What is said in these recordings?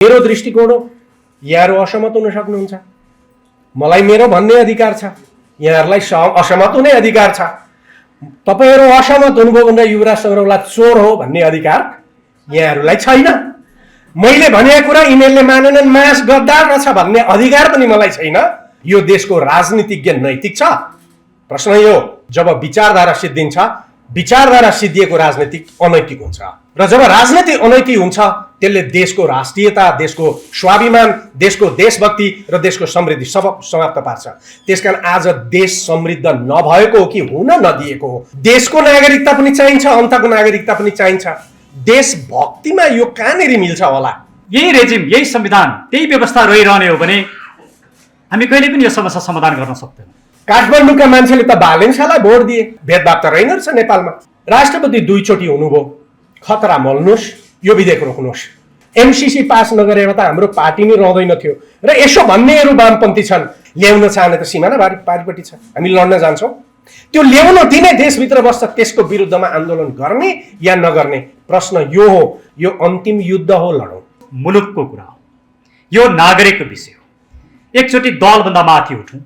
मेरो दृष्टिकोण हो, यहाँहरू असहमत हुन सक्नुहुन्छ, मलाई मेरो भन्ने अधिकार छ, यहाँहरूलाई असहमत हुने अधिकार छ। तपाईहरू असहमत हुनुभयो भनेर युवराज सौरभलाई चोर हो भन्ने अधिकार यहाँहरूलाई छैन। मैले भनेको कुरा यिनीहरूले मानेनन्, मास गद्दार रहेछ भन्ने अधिकार पनि मलाई छैन। यो देशको राजनीतिज्ञ नैतिक छ? प्रश्न यो। जब विचारधारा सिद्धिन्छ, विचारधारा सिद्धिएको राजनीतिक अनैतिक हुन्छ, र जब राजनीति अनैतिक हुन्छ त्यसले देशको राष्ट्रियता, देशको स्वाभिमान, देशको देशभक्ति र देशको समृद्धि सब समाप्त पार्छ। त्यसकारण आज देश समृद्ध नभएको हो कि हुन नदिएको हो। देशको नागरिकता पनि चाहिन्छ, अन्तको नागरिकता पनि चाहिन्छ। देशभक्तिमा यो कहाँनिर मिल्छ होला? यही रेजिम, यही संविधान, त्यही व्यवस्था रहिरहने हो भने हामी कहिले पनि यो समस्या समाधान गर्न सक्दैनौँ। काठमाडौँका मान्छेले त भालेन्सालाई भोट दिए, भेदभाव त रहेन रहेछ नेपालमा। राष्ट्रपति दुईचोटि हुनुभयो, खतरा मोल्नुहोस्, यो विधेयक रोक्नुहोस्। एमसीसी पास नगरेर त हाम्रो पार्टी नै रहँदैन थियो। र यसो भन्नेहरू वामपन्थी छन्, ल्याउन चाहने त सिमाना पारिपट्टि छ, हामी लड्न जान्छौँ। त्यो ल्याउन दिने देशभित्र बस्छ, त्यसको विरुद्धमा आन्दोलन गर्ने या नगर्ने प्रश्न यो हो। यो अन्तिम युद्ध हो, लडौँ। मुलुकको कुरा हो, यो नागरिकको विषय हो। एकचोटि दलभन्दा माथि उठौँ,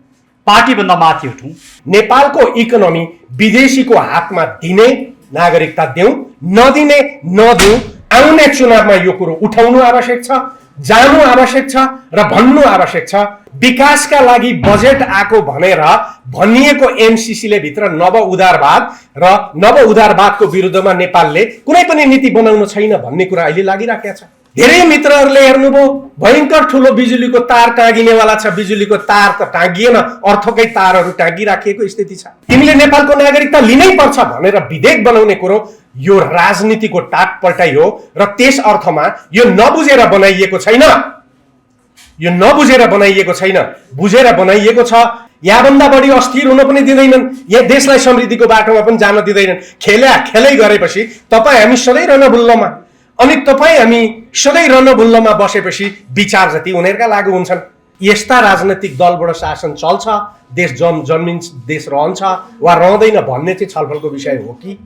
पार्टीभन्दा माथि उठौँ। नेपालको इकोनोमी विदेशीको हातमा दिने नागरिकता देऊ, नदिने नदिऊ। आउने चुनावमा यो कुरो उठाउनु आवश्यक छ, जानु आवश्यक छ र भन्नु आवश्यक छ। विकासका लागि बजेट आएको भनेर भनिएको एमसीसीले भित्र नव उदारवाद र नव उदारवादको विरुद्धमा नेपालले कुनै पनि नीति बनाउनु छैन भन्ने कुरा अहिले लागिराखेको छ। धेरै मित्रहरूले हेर्नुभयो, भयङ्कर ठुलो बिजुलीको तार टाँगिनेवाला छ, बिजुलीको तार त टाँगिएन, अर्थकै तारहरू टाँगिराखिएको स्थिति छ। तिमीले नेपालको नागरिकता लिनै पर्छ भनेर विधेयक बनाउने कुरो यो राजनीतिको टाट पल्टाइ हो। र त्यस अर्थमा यो नबुझेर बनाइएको छैन, यो नबुझेर बनाइएको छैन, बुझेर बनाइएको छ। यहाँभन्दा बढी अस्थिर हुन पनि दिँदैनन्, यहाँ देशलाई समृद्धिको बाटोमा पनि जान दिँदैनन्। खेलै गरेपछि तपाईँ हामी सधैँ रणभुल्लमा, अनि तपाईँ हामी सधैँ रणभुल्लमा बसेपछि विचार जति उनीहरूका लागु हुन्छन्। यस्ता राजनैतिक दलबाट शासन चल्छ, देश जन्मिन्छ, देश रहन्छ वा रहँदैन भन्ने चाहिँ छलफलको विषय हो कि।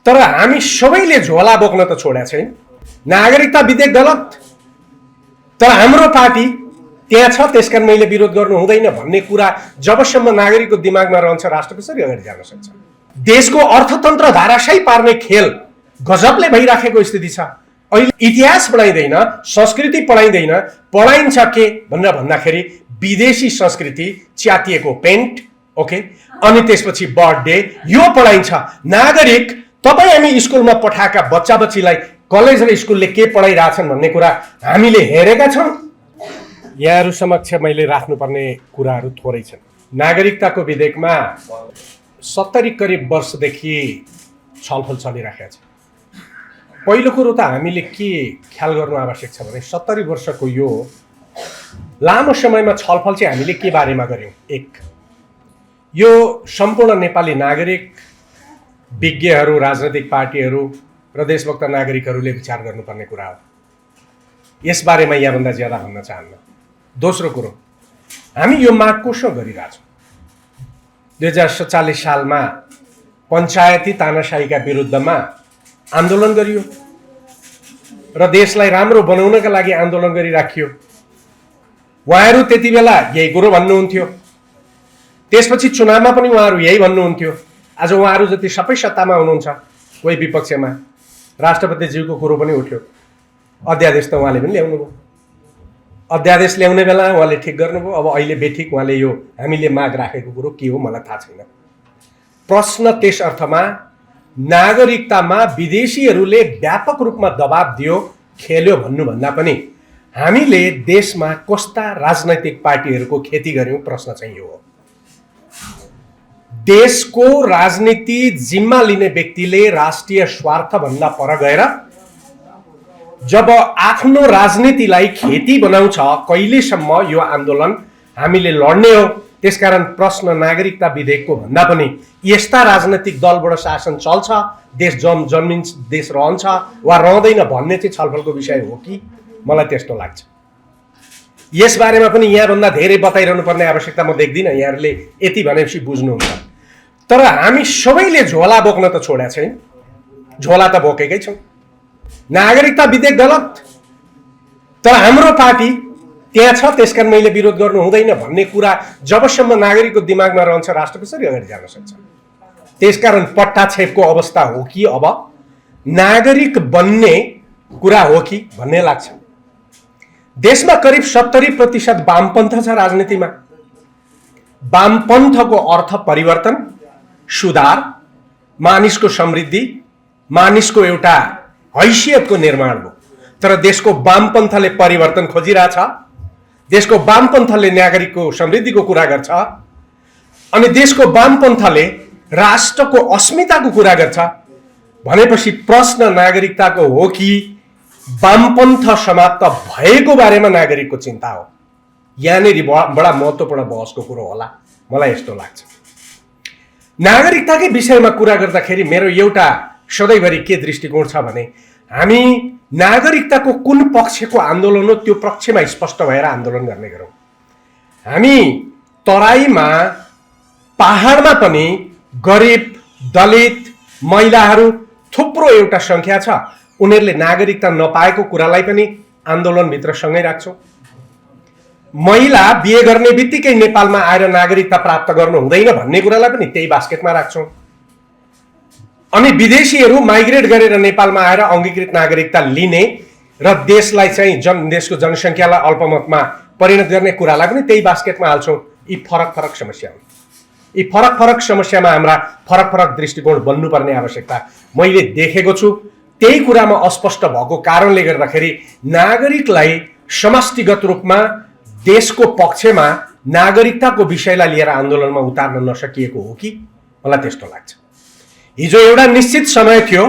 तर हामी सबैले झोला बोक्न त छोडेका छैन। नागरिकता विधेयक गलत, तर हाम्रो पार्टी त्यहाँ छ, त्यसकारण मैले विरोध गर्नु हुँदैन भन्ने कुरा जबसम्म नागरिकको दिमागमा रहन्छ, राष्ट्र कसरी अगाडि जान सक्छ? देशको अर्थतन्त्र धाराशायी पार्ने खेल गजबले भइराखेको स्थिति छ। अहिले इतिहास पढाइँदैन, संस्कृति पढाइँदैन, पढाइन्छ के भनेर भन्दाखेरि विदेशी संस्कृति, च्यातिएको पेन्ट, ओके, अनि त्यसपछि बर्थडे, यो पढाइन्छ। नागरिक तपाईँ हामी स्कुलमा पठाएका बच्चा बच्चीलाई कलेज र स्कुलले के पढाइरहेछन् भन्ने कुरा हामीले हेरेका छौँ। यहाँहरू समक्ष मैले राख्नुपर्ने कुराहरू थोरै छन्। नागरिकताको विधेयकमा 70 करिब वर्षदेखि छलफल चलिराखेको छ। पहिलो कुरो त हामीले के ख्याल गर्नु आवश्यक छ भने 70 वर्षको यो लामो समयमा छलफल चाहिँ हामीले के बारेमा गर्यौँ? एक, यो सम्पूर्ण नेपाली नागरिक, विज्ञहरू, राजनैतिक पार्टीहरू र देशभक्त नागरिकहरूले विचार गर्नुपर्ने कुरा हो। यसबारेमा यहाँभन्दा ज्यादा भन्न चाहन्न। दोस्रो कुरो, हामी यो माग कोसँग गरिरहेछौँ? 2047 सालमा पञ्चायती तानाशाहीका विरुद्धमा आन्दोलन गरियो र देशलाई राम्रो बनाउनका लागि आन्दोलन गरिराखियो। उहाँहरू त्यति बेला यही कुरो भन्नुहुन्थ्यो, त्यसपछि चुनावमा पनि उहाँहरू यही भन्नुहुन्थ्यो। आज उहाँहरू जति सबै सत्तामा हुनुहुन्छ, कोही विपक्षमा, राष्ट्रपतिज्यूको कुरो पनि उठ्यो। अध्यादेश त उहाँले पनि ल्याउनु भयो, अध्यादेश ल्याउने बेला उहाँले ठिक गर्नुभयो। अब अहिले बेठिक उहाँले यो हामीले माग राखेको कुरो के हो मलाई थाहा छैन। प्रश्न त्यस अर्थमा नागरिकतामा विदेशीहरूले व्यापक रूपमा दबाब दियो, खेल्यो भन्नुभन्दा पनि हामीले देशमा कस्ता राजनैतिक पार्टीहरूको खेती गर्यौँ, प्रश्न चाहिँ यो हो। देशको राजनीति जिम्मा लिने व्यक्तिले राष्ट्रिय स्वार्थभन्दा पर गएर जब आफ्नो राजनीतिलाई खेती बनाउँछ, कहिलेसम्म यो आन्दोलन हामीले लड्ने हो? त्यसकारण प्रश्न नागरिकता विधेयकको भन्दा पनि यस्ता राजनैतिक दलबाट शासन चल्छ, देश जन्मिन्छ, देश रहन्छ वा रहँदैन भन्ने चाहिँ छलफलको विषय हो कि? मलाई त्यस्तो लाग्छ। यसबारेमा पनि यहाँभन्दा धेरै बताइरहनु पर्ने आवश्यकता म देख्दिनँ। यहाँहरूले यति भनेपछि बुझ्नुहुन्छ। तर हामी सबैले झोला बोक्न त छोडेका छैन, झोला त बोकेकै छौँ। नागरिकता विधेयक गलत, तर हाम्रो पार्टी त्यहाँ छ, त्यसकारण मैले विरोध गर्नु हुँदैन भन्ने कुरा जबसम्म नागरिकको दिमागमा रहन्छ राष्ट्र कसरी अगाडि जान सक्छ? त्यसकारण पट्टाक्षेपको अवस्था हो कि अब नागरिक बन्ने कुरा हो कि भन्ने लाग्छ। देशमा करिब 70% वामपन्थ छ राजनीतिमा। वामपन्थको अर्थ परिवर्तन, सुधार, मानिसको समृद्धि, मानिसको एउटा हैसियतको निर्माण हो। तर देशको वामपन्थले परिवर्तन खोजिरहेछ, देशको वामपन्थले नागरिकको समृद्धिको कुरा गर्छ, अनि देशको वामपन्थले राष्ट्रको अस्मिताको कुरा गर्छ भनेपछि प्रश्न नागरिकताको हो कि वामपन्थ समाप्त भएको बारेमा नागरिकको चिन्ता हो? यहाँनिर बडा महत्त्वपूर्ण बहसको कुरो होला मलाई यस्तो लाग्छ। नागरिकताकै विषयमा कुरा गर्दाखेरि मेरो एउटा सधैँभरि के दृष्टिकोण छ भने हामी नागरिकताको कुन पक्षको आन्दोलन हो त्यो पक्षमा स्पष्ट भएर आन्दोलन गर्ने गरौँ। हामी तराईमा पहाडमा पनि गरिब, दलित, महिलाहरू थुप्रो एउटा संख्या छ, उनीहरूले नागरिकता नपाएको कुरालाई पनि आन्दोलनभित्र सँगै राख्छौँ। महिला बिहे गर्ने बित्तिकै नेपालमा आएर नागरिकता प्राप्त गर्नु हुँदैन भन्ने कुरालाई पनि त्यही बास्केटमा राख्छौँ। अनि विदेशीहरू माइग्रेट गरेर नेपालमा आएर अङ्गीकृत नागरिकता लिने र देशलाई चाहिँ देशको जनसङ्ख्यालाई अल्पमतमा परिणत गर्ने कुरालाई पनि त्यही बास्केटमा हाल्छौँ। यी फरक फरक समस्या हुन्। यी फरक फरक समस्यामा हाम्रा फरक फरक दृष्टिकोण बन्नुपर्ने आवश्यकता मैले देखेको छु। त्यही कुरामा अस्पष्ट भएको कारणले गर्दाखेरि नागरिकलाई समष्टिगत रूपमा देशको पक्षमा नागरिकताको विषयलाई लिएर आन्दोलनमा उतार्न नसकिएको हो कि मलाई त्यस्तो लाग्छ। हिजो एउटा निश्चित समय थियो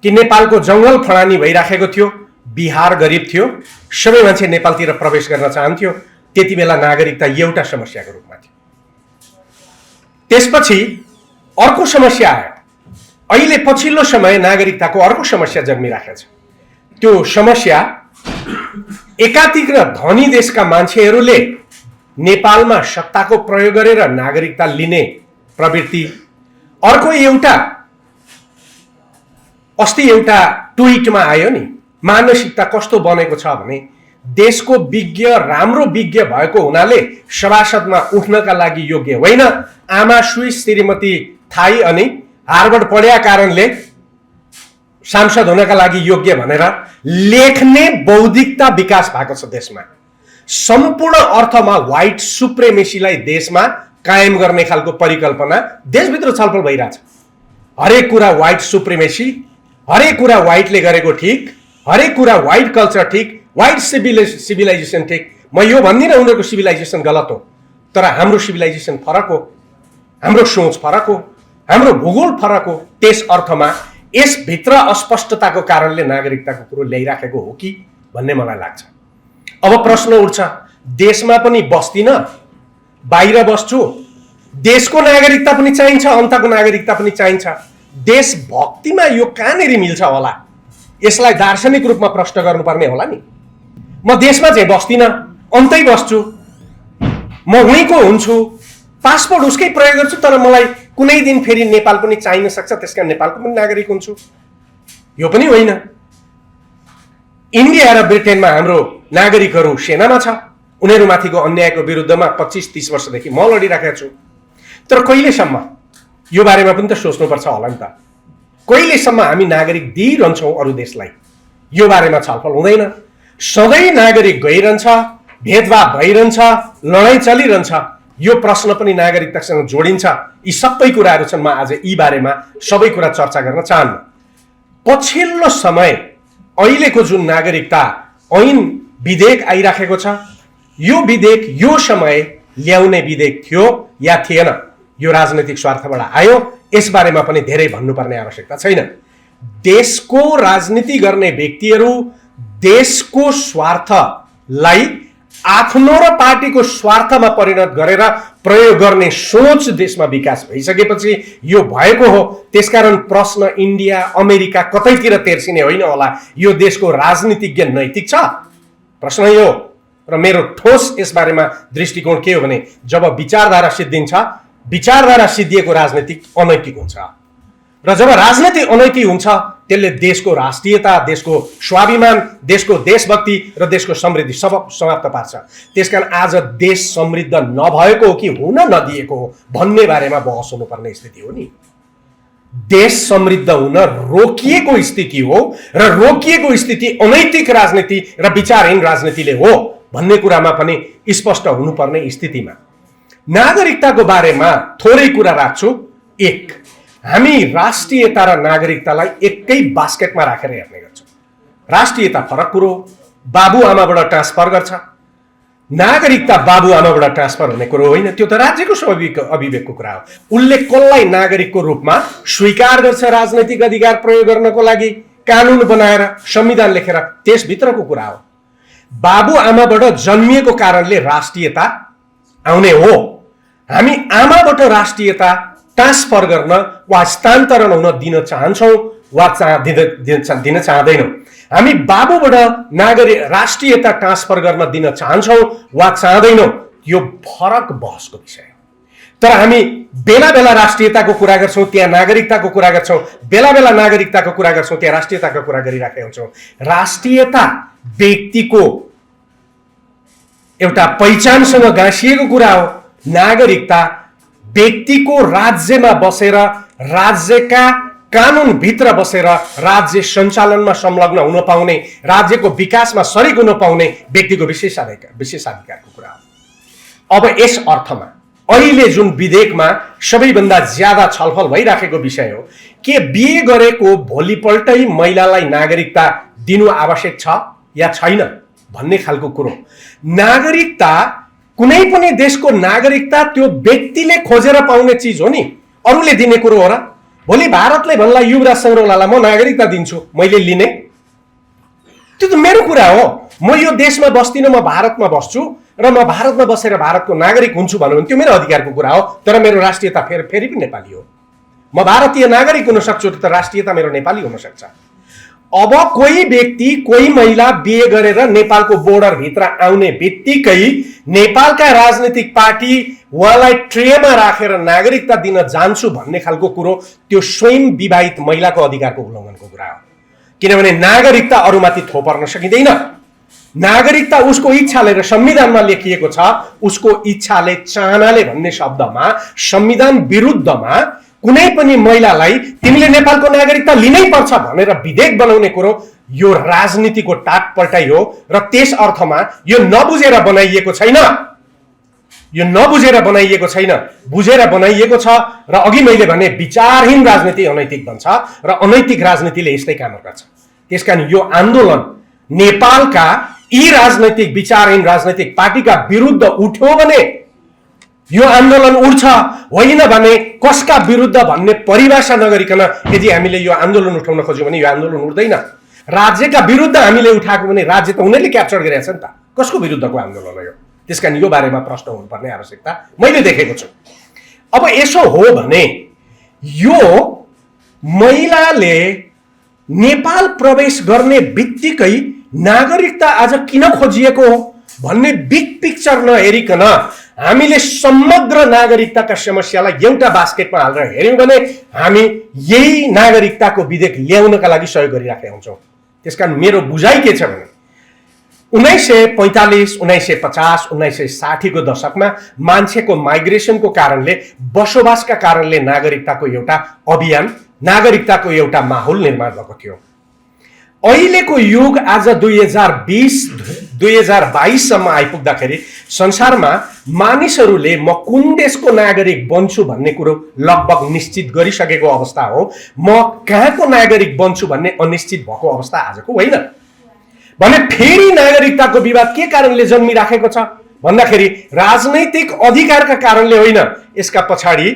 कि नेपालको जङ्गल फडानी भइराखेको थियो, बिहार गरिब थियो, सबै मान्छे नेपालतिर प्रवेश गर्न चाहन्थ्यो। त्यति बेला नागरिकता एउटा समस्याको रूपमा थियो। त्यसपछि अर्को समस्या आयो। अहिले पछिल्लो समय नागरिकताको अर्को समस्या जन्मिराखेको छ। त्यो समस्या एकाधिक र धनी देशका मान्छेहरूले नेपालमा सत्ताको प्रयोग गरेर नागरिकता लिने प्रवृत्ति। अर्को एउटा अस्ति एउटा ट्विटमा आयो नि, मानसिकता कस्तो बनेको छ भने देशको विज्ञ, राम्रो विज्ञ भएको हुनाले सभासदमा उठ्नका लागि योग्य होइन, आमा स्विस श्रीमती थाई अनि हार्वर्ड पढेका कारणले सांसद हुनका लागि योग्य भनेर लेख्ने बौद्धिकता विकास भएको छ देशमा। सम्पूर्ण अर्थमा व्हाइट सुप्रेमेसीलाई देशमा कायम गर्ने खालको परिकल्पना देशभित्र छलफल भइरहेछ। हरेक कुरा व्हाइट सुप्रेमेसी, हरेक कुरा व्हाइटले गरेको ठिक, हरेक कुरा व्हाइट कल्चर ठिक, व्हाइट सिभिलाइजेसन ठिक। म यो भन्दिनँ उनीहरूको सिभिलाइजेसन गलत हो, तर हाम्रो सिभिलाइजेसन फरक हो, हाम्रो सोच फरक हो, हाम्रो भूगोल फरक हो। त्यस अर्थमा यसभित्र अस्पष्टताको कारणले नागरिकताको कुरो ल्याइराखेको हो कि भन्ने मलाई लाग्छ। अब प्रश्न उठ्छ, देशमा पनि बस्दिनँ, बाहिर बस्छु, देशको नागरिकता पनि चाहिन्छ, अन्तको नागरिकता पनि चाहिन्छ। देशभक्तिमा यो कहाँनिर मिल्छ होला? यसलाई दार्शनिक रूपमा प्रश्न गर्नुपर्ने होला नि। म देशमा चाहिँ बस्दिनँ, अन्तै बस्छु, म उहीँको हुन्छु, पासपोर्ट उसकै प्रयोग गर्छु, तर मलाई कुनै दिन फेरि नेपाल पनि चाहिन सक्छ, त्यसका नेपालको पनि नागरिक हुन्छु। यो पनि होइन। इन्डिया र ब्रिटेनमा हाम्रो नागरिकहरू सेनामा छ, उनीहरूमाथिको अन्यायको विरुद्धमा 25-30 वर्षदेखि म लडिराखेको छु। तर कहिलेसम्म यो बारेमा पनि त सोच्नुपर्छ होला नि त। कहिलेसम्म हामी नागरिक दिइरहन्छौँ अरू देशलाई? यो बारेमा छलफल हुँदैन। सधैँ नागरिक गइरहन्छ, भेदभाव भइरहन्छ, लडाइँ चलिरहन्छ। यो प्रश्न पनि नागरिकतासँग जोडिन्छ। यी सबै कुराहरू छन्। म आज यी बारेमा सबै कुरा चर्चा गर्न चाहन्न। पछिल्लो समय अहिलेको जुन नागरिकता ऐन विधेयक आइराखेको छ, यो विधेयक यो समय ल्याउने विधेयक थियो या थिएन? यो राजनैतिक स्वार्थबाट आयो, यसबारेमा पनि धेरै भन्नुपर्ने आवश्यकता छैन। देशको राजनीति गर्ने व्यक्तिहरू देशको स्वार्थलाई आफ्नो र पार्टीको स्वार्थमा परिणत गरेर प्रयोग गर्ने सोच देशमा विकास भइसकेपछि यो भएको हो। त्यसकारण प्रश्न इन्डिया, अमेरिका कतैतिर तेर्सिने होइन होला। यो देशको राजनीतिज्ञ नैतिक छ? प्रश्न यो। र मेरो ठोस यसबारेमा दृष्टिकोण के हो भने जब विचारधारा सिद्धिन्छ, विचारधारा सिद्धिएको राजनीति अनैतिक हुन्छ, र जब राजनीति अनैतिक हुन्छ त्यसले देशको राष्ट्रियता, देशको स्वाभिमान, देशको देशभक्ति र देशको समृद्धि सब समाप्त पार्छ। त्यसकारण आज देश समृद्ध नभएको हो कि हुन नदिएको हो भन्ने बारेमा बहस हुनुपर्ने स्थिति हो नि। देश समृद्ध हुन रोकिएको स्थिति हो र रोकिएको स्थिति अनैतिक राजनीति र विचारहीन राजनीतिले हो भन्ने कुरामा पनि स्पष्ट हुनुपर्ने स्थितिमा नागरिकताको बारेमा थोरै कुरा राख्छु। एक, हामी राष्ट्रियता र नागरिकतालाई एकै बास्केटमा राखेर हेर्ने गर्छौँ। राष्ट्रियता फरक कुरो, बाबुआमाबाट ट्रान्सफर गर्छ। नागरिकता बाबुआमाबाट ट्रान्सफर हुने कुरो होइन, त्यो त राज्यको स्वाभाविक अभिव्यक्तिको कुरा हो। उनले कसलाई नागरिकको रूपमा स्वीकार गर्छ राजनैतिक अधिकार प्रयोग गर्नको लागि कानुन बनाएर संविधान लेखेर, त्यसभित्रको कुरा हो। बाबुआमाबाट जन्मिएको कारणले राष्ट्रियता आउने हो। हामी आमाबाट राष्ट्रियता ट्रान्सफर गर्न वा हस्तान्तरण हुन दिन चाहन्छौँ वा दिन चाहदैनौँ। हामी बाबुबाट राष्ट्रियता ट्रान्सफर गर्न दिन चाहन्छौँ वा चाहदैनौँ, यो फरक बहसको विषय हो। तर हामी बेला बेला राष्ट्रियताको कुरा गर्छौँ, त्यहाँ नागरिकताको कुरा गर्छौँ, बेला बेला नागरिकताको कुरा गर्छौँ, त्यहाँ राष्ट्रियताको कुरा गरिराखेका हुन्छौँ। राष्ट्रियता व्यक्तिको एउटा पहिचानसँग गाँसिएको कुरा हो। नागरिकता व्यक्तिको राज्यमा बसेर, राज्यका कानुनभित्र बसेर राज्य सञ्चालनमा संलग्न हुन पाउने, राज्यको विकासमा सरिक हुन पाउने व्यक्तिको विशेषाधिकारको कुरा हो। अब यस अर्थमा अहिले जुन विधेयकमा सबैभन्दा ज्यादा छलफल भइराखेको विषय हो, के बिहे गरेको भोलिपल्टै महिलालाई नागरिकता दिनु आवश्यक छ या छैन भन्ने खालको कुरो। नागरिकता, कुनै पनि देशको नागरिकता त्यो व्यक्तिले खोजेर पाउने चिज हो नि, अरूले दिने कुरो हो र? भोलि भारतले भन्ला युवराज सङ्ग्रौलालाई म नागरिकता दिन्छु, मैले लिने? त्यो त मेरो कुरा हो। म यो देशमा बस्दिनँ, म भारतमा बस्छु र म भारतमा बसेर भारतको नागरिक हुन्छु भन्नु भने त्यो मेरो अधिकारको कुरा हो। तर मेरो राष्ट्रियता फेरि पनि नेपाली हो। म भारतीय नागरिक हुन सक्छु तर राष्ट्रियता मेरो नेपाली हुन सक्छ। अब कोही व्यक्ति, कोही महिला बिहे गरेर नेपालको बोर्डर भित्र आउने बित्तिकै नेपालका राजनीतिक पार्टी उहाँलाई ट्रेमा राखेर नागरिकता दिन जान्छु भन्ने खालको कुरो, त्यो स्वयं विवाहित महिलाको अधिकारको उल्लङ्घनको कुरा हो। किनभने नागरिकता अरूमाथि थोपर्न सकिँदैन। नागरिकता उसको इच्छाले, र संविधानमा लेखिएको छ उसको इच्छाले, चाहनाले भन्ने शब्दमा संविधान विरुद्धमा कुनै पनि महिलालाई तिमीले नेपालको नागरिकता लिनै पर्छ भनेर विधेयक बनाउने कुरो, यो राजनीतिको टाटपटाइ हो। र त्यस अर्थमा यो नबुझेर बनाइएको छैन, यो नबुझेर बनाइएको छैन, बुझेर बनाइएको छ। र अघि मैले भने विचारहीन राजनीति अनैतिक बन्छ र अनैतिक राजनीतिले यस्तै काम गर्छ। त्यसकारण यो आन्दोलन नेपालका यी राजनैतिक विचारहीन राजनैतिक पार्टीका विरुद्ध उठ्यो भने यो आन्दोलन उठ्छ, होइन भने कसका विरुद्ध भन्ने परिभाषा नगरिकन यदि हामीले यो आन्दोलन उठाउन खोज्यौँ भने यो आन्दोलन उठ्दैन। राज्यका विरुद्ध हामीले उठाएको भने राज्य त उनीहरूले क्याप्चर गरिरहेछ नि त, कसको विरुद्धको आन्दोलन हो यो? त्यसकारण यो बारेमा प्रश्न हुनुपर्ने आवश्यकता मैले देखेको छु। अब यसो हो भने यो महिलाले नेपाल प्रवेश गर्ने बित्तिकै नागरिकता आज किन खोजिएको हो भन्ने बिग पिक्चर नहेरिकन हामीले समग्र नागरिकताका समस्यालाई एउटा बास्केटमा हालेर हेर्यौँ भने हामी यही नागरिकताको विधेयक ल्याउनका लागि सहयोग गरिराखेका हुन्छौँ। त्यसकारण मेरो बुझाइ के छ भने 1945, 1950, 1960 को दशकमा मान्छेको माइग्रेसनको कारणले, बसोबासका कारणले नागरिकताको एउटा अभियान, नागरिकताको एउटा माहौल निर्माण भएको थियो। अहिलेको युग आज 2020-2022 सम्म आइपुग्दाखेरि संसारमा मानिसहरूले म कुन देशको नागरिक बन्छु भन्ने कुरो लगभग निश्चित गरिसकेको अवस्था हो। म कहाँको नागरिक बन्छु भन्ने अनिश्चित भएको अवस्था आजको होइन। भने फेरि नागरिकताको विवाद के कारणले जन्मिराखेको छ भन्दाखेरि राजनैतिक अधिकारका कारणले होइन, यसका पछाडि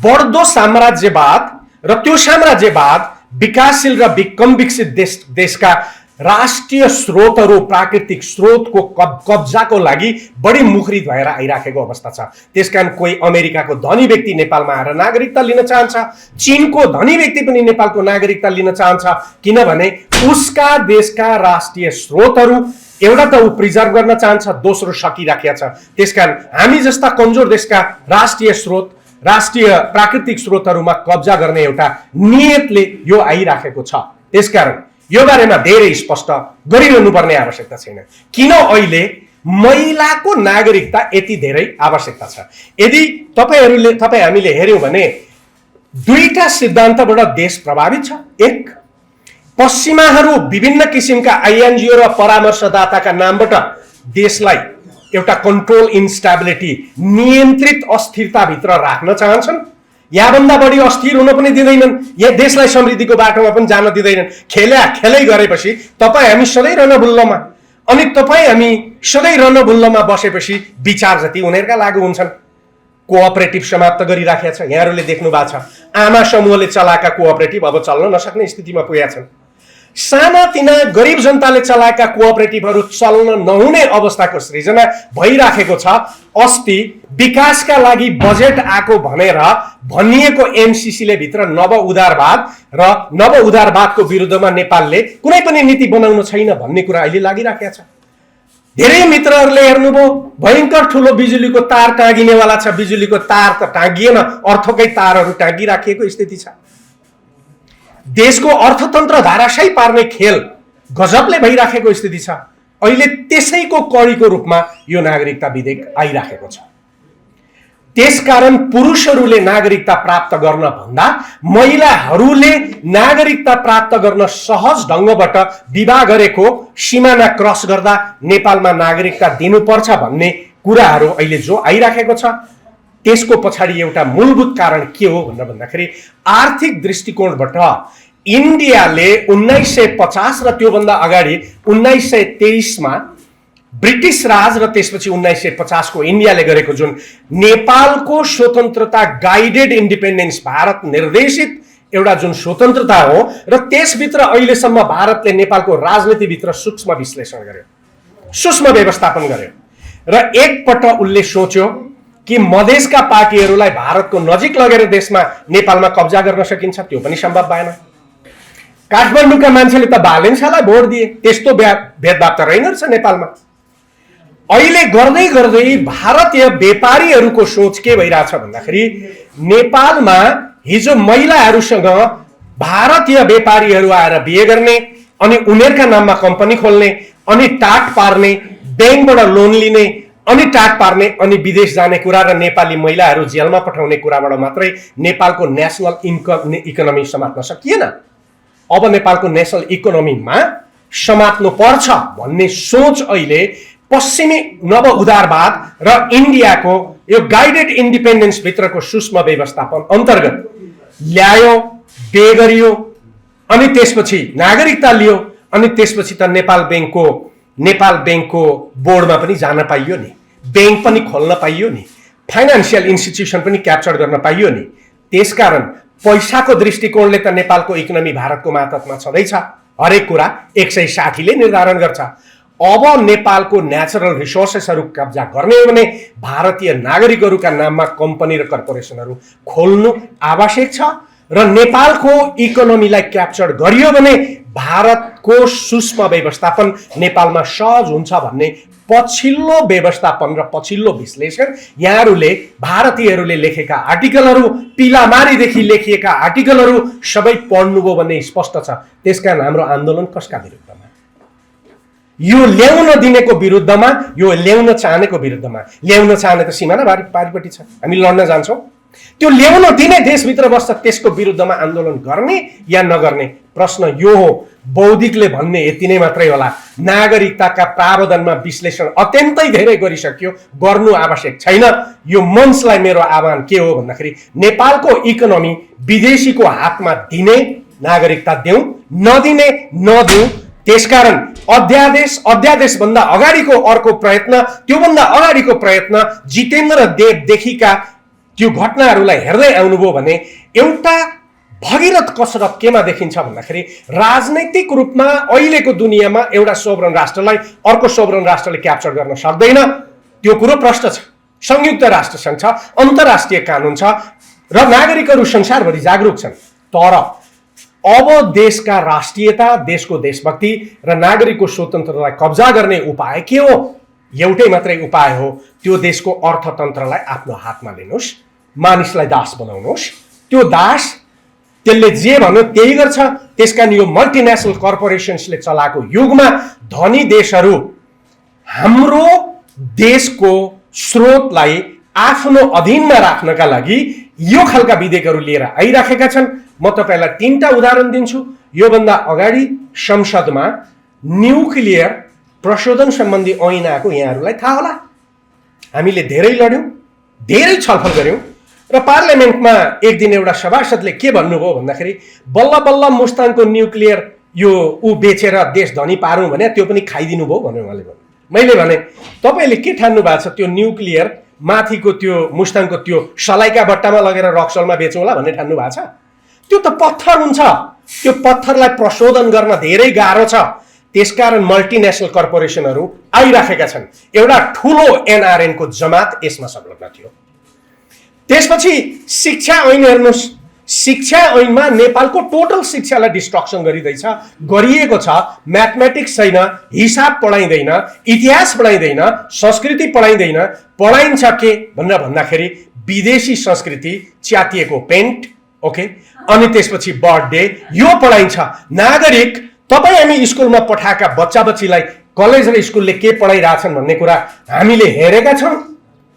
बढ्दो साम्राज्यवाद र त्यो साम्राज्यवाद विकासशील र कम विकसित देशका राष्ट्रिय स्रोतहरू, प्राकृतिक स्रोतको कब्जाको लागि बढी मुखरित भएर आइराखेको अवस्था छ। त्यसकारण कोही अमेरिकाको धनी व्यक्ति नेपालमा आएर नागरिकता लिन चाहन्छ, चीनको धनी व्यक्ति पनि नेपालको नागरिकता लिन चाहन्छ, किनभने उसका देशका राष्ट्रिय स्रोतहरू एउटा त ऊ प्रिजर्भ गर्न चाहन्छ, दोस्रो सकिराखेको छ। त्यसकारण हामी जस्ता कमजोर देशका राष्ट्रिय स्रोत, राष्ट्रिय प्राकृतिक स्रोतहरूमा कब्जा गर्ने एउटा नियतले यो आइराखेको छ। त्यसकारण यो बारेमा धेरै स्पष्ट गरिरहनुपर्ने आवश्यकता छैन। किन अहिले महिलाको नागरिकता यति धेरै आवश्यकता छ? यदि तपाईँ हामीले हेर्यौं भने दुईटा सिद्धान्तबाट देश प्रभावित छ। एक, पश्चिमाहरू विभिन्न किसिमका आइएनजिओ र परामर्शदाताका नामबाट देशलाई एउटा कन्ट्रोल इन्स्टेबिलिटी, नियन्त्रित अस्थिरताभित्र राख्न चाहन्छन्। यहाँभन्दा बढी अस्थिर हुन पनि दिँदैनन्, यहाँ देशलाई समृद्धिको बाटोमा पनि जान दिँदैनन्। खेलै गरेपछि तपाईँ हामी सधैँ रणभुल्लमा, अनि तपाईँ हामी सधैँ रणभुल्लमा बसेपछि विचार जति उनीहरूका लागू हुन्छन्। कोअपरेटिभ समाप्त गरिराखेका छ। यहाँहरूले देख्नु भएको छ, आमा समूहले चलाएका कोअपरेटिभ अब चल्न नसक्ने स्थितिमा पुगेका छन्। सानातिना गरिब जनताले चलाएका कोअपरेटिभहरू चल्न नहुने अवस्थाको सृजना भइराखेको छ। अस्ति विकासका लागि बजेट आएको भनेर भनिएको एमसीसीले भित्र नव उदारवाद र नव उदारवादको विरुद्धमा नेपालले कुनै पनि नीति बनाउनु छैन भन्ने कुरा अहिले लागिराखेको छ। धेरै मित्रहरूले हेर्नुभयो, भयंकर ठुलो बिजुलीको तार टाँगिनेवाला छ। बिजुलीको तार त टाँगिएन, अर्थकै तारहरू टाँगिराखिएको स्थिति छ। देशको अर्थतन्त्र धाराशायी पार्ने खेल गजबले भइराखेको स्थिति छ। अहिले त्यसैको कडीको रूपमा यो नागरिकता विधेयक आइराखेको छ। त्यसकारण पुरुषहरूले नागरिकता प्राप्त गर्न भन्दा महिलाहरूले नागरिकता प्राप्त गर्न सहज ढङ्गबाट विवाह गरेको सीमाना क्रस गर्दा नेपालमा नागरिकता दिनुपर्छ भन्ने कुराहरू अहिले जो आइराखेको छ, त्यसको पछाडि एउटा मूलभूत कारण के हो भनेर भन्दाखेरि आर्थिक दृष्टिकोणबाट इन्डियाले 1950 र त्योभन्दा अगाडि 1923 मा ब्रिटिश राज र त्यसपछि 1950 को इन्डियाले गरेको जुन नेपालको स्वतन्त्रता गाइडेड इन्डिपेन्डेन्स, भारत निर्देशित एउटा जुन स्वतन्त्रता हो, र त्यसभित्र अहिलेसम्म भारतले नेपालको राजनीतिभित्र सूक्ष्म विश्लेषण गर्यो, सूक्ष्म व्यवस्थापन गर्यो र एकपल्ट उसले सोच्यो कि मधेसका पार्टीहरूलाई भारतको नजिक लगेर देशमा नेपालमा कब्जा गर्न सकिन्छ। त्यो पनि सम्भव भएन। काठमाडौँका मान्छेले त भालेन्सालाई भोट दिए, त्यस्तो भेदभाव त रहेन रहेछ नेपालमा। अहिले गर्दै गर्दै भारतीय व्यापारीहरूको सोच के भइरहेछ भन्दाखेरि नेपालमा हिजो महिलाहरूसँग भारतीय व्यापारीहरू आएर बिहे गर्ने, अनि उनीहरूका नाममा कम्पनी खोल्ने, अनि टाट पार्ने, ब्याङ्कबाट लोन लिने, अनि टाट पार्ने, अनि विदेश जाने कुरा र नेपाली महिलाहरू जेलमा पठाउने कुराबाट मात्रै नेपालको नेसनल इकोनोमी समात्न सकिएन। अब नेपालको नेसनल इकोनोमीमा समात्नु पर्छ भन्ने सोच अहिले पश्चिमी नव उदारवाद र इन्डियाको यो गाइडेड इन्डिपेन्डेन्स भित्रको सूक्ष्म व्यवस्थापन अन्तर्गत ल्यायो, बे गरियो, अनि त्यसपछि नागरिकता लियो, अनि त्यसपछि त नेपाल ब्याङ्कको बोर्डमा पनि जान पाइयो नि, ब्याङ्क पनि खोल्न पाइयो नि, फाइनान्सियल इन्स्टिट्युसन पनि क्याप्चर गर्न पाइयो नि। त्यसकारण पैसाको दृष्टिकोणले त नेपालको इकोनोमी भारतको मातहतमा छँदैछ। हरेक कुरा 160 ले निर्धारण गर्छ। अब नेपालको नेचुरल रिसोर्सेसहरू कब्जा गर्ने हो भने भारतीय नागरिकहरूका नाममा कम्पनी र कर्पोरेसनहरू खोल्नु आवश्यक छ, र नेपालको इकोनोमीलाई क्याप्चर गरियो भने भारतको सूक्ष्म व्यवस्थापन नेपालमा सहज हुन्छ भन्ने पछिल्लो व्यवस्थापन र पछिल्लो विश्लेषण यहाँहरूले भारतीयहरूले लेखेका आर्टिकलहरू, पिलामारीदेखि लेखिएका आर्टिकलहरू सबै पढ्नुभयो भने स्पष्ट छ। त्यसकारण हाम्रो आन्दोलन कसका विरुद्धमा? यो ल्याउन दिनेको विरुद्धमा, यो ल्याउन चाहनेको विरुद्धमा। ल्याउन चाहने त सीमाना पारिपट्टि छ, हामी लड्न जान्छौँ। त्यो ल्याउन दिने देशभित्र बस्छ, त्यसको विरुद्धमा आन्दोलन गर्ने या नगर्ने प्रश्न यो हो। बौद्धिकले भन्ने यति नै मात्रै होला, नागरिकताका प्रावधानमा विश्लेषण अत्यन्तै धेरै गरिसक्यो, गर्नु आवश्यक छैन। यो मञ्चलाई मेरो आह्वान के हो भन्दाखेरि नेपालको इकोनोमी विदेशीको हातमा दिने नागरिकता देऊ, नदिने नदिऊ। त्यसकारण अध्यादेश भन्दा अगाडिको अर्को प्रयत्न, त्योभन्दा अगाडिको प्रयत्न, जितेन्द्र देवदेखिका त्यो घटनाहरूलाई हेर्दै आउनुभयो भने एउटा भगीरथ कसरत केमा देखिन्छ भन्दाखेरि राजनैतिक रूपमा अहिलेको दुनियाँमा एउटा सोभरन राष्ट्रलाई अर्को सोभरन राष्ट्रले क्याप्चर गर्न सक्दैन। त्यो कुरो प्रश्न छ। संयुक्त राष्ट्र संघ छ, अन्तर्राष्ट्रिय कानुन छ, र नागरिकहरू संसारभरि जागरुक छन्। तर अब देशका राष्ट्रियता, देशको देशभक्ति र नागरिकको स्वतन्त्रतालाई कब्जा गर्ने उपाय के हो? एउटै मात्रै उपाय हो, त्यो देशको अर्थतन्त्रलाई आफ्नो हातमा लिनुहोस्, मानिसलाई दास बनाउनुहोस्। त्यो दास त्यसले जे भन्यो त्यही गर्छ। त्यसकारण यो मल्टिनेसनल कर्पोरेसन्सले चलाएको युगमा धनी देशहरू हाम्रो देशको स्रोतलाई आफ्नो अधीनमा राख्नका लागि यो खालका विधेयकहरू लिएर आइराखेका छन्। म तपाईलाई 3टा उदाहरण दिन्छु। योभन्दा अगाडि संसदमा न्युक्लियर प्रशोधन सम्बन्धी ऐन आएको यहाँहरूलाई थाहा होला। हामीले धेरै लड्यौँ, धेरै छलफल गर्यौँ र पार्लियामेन्टमा एक दिन एउटा सभासदले के भन्नुभयो भन्दाखेरि बल्ल बल्ल मुस्ताङको न्युक्लियर यो बेचेर देश धनी पारौँ भने त्यो पनि खाइदिनु भयो भन्यो उहाँले भन्नु। मैले भने तपाईँले के ठान्नु भएको छ त्यो न्युक्लियर माथिको त्यो मुस्ताङको त्यो सलाइका बट्टामा लगेर रक्सलमा बेचौँला भन्ने ठान्नु भएको छ? त्यो त पत्थर हुन्छ। त्यो पत्थरलाई प्रशोधन गर्न धेरै गाह्रो छ। त्यसकारण मल्टिनेसनल कर्पोरेसनहरू आइराखेका छन्। एउटा ठुलो एनआरएनको जमात यसमा संलग्न थियो। त्यसपछि शिक्षा ऐन हेर्नुहोस्। शिक्षा ऐनमा नेपालको टोटल शिक्षालाई डिस्ट्रक्सन गरिएको छ। म्याथमेटिक्स छैन, हिसाब पढाइँदैन, इतिहास पढाइँदैन, संस्कृति पढाइँदैन। पढाइन्छ के भनेर भन्दाखेरि विदेशी संस्कृति, च्यातिएको पेन्ट, ओके, अनि त्यसपछि बर्थडे, यो पढाइन्छ। नागरिक तपाईँ हामी स्कुलमा पठाएका बच्चा बच्चीलाई कलेज र स्कुलले के पढाइरहेछन् भन्ने कुरा हामीले हेरेका छौँ।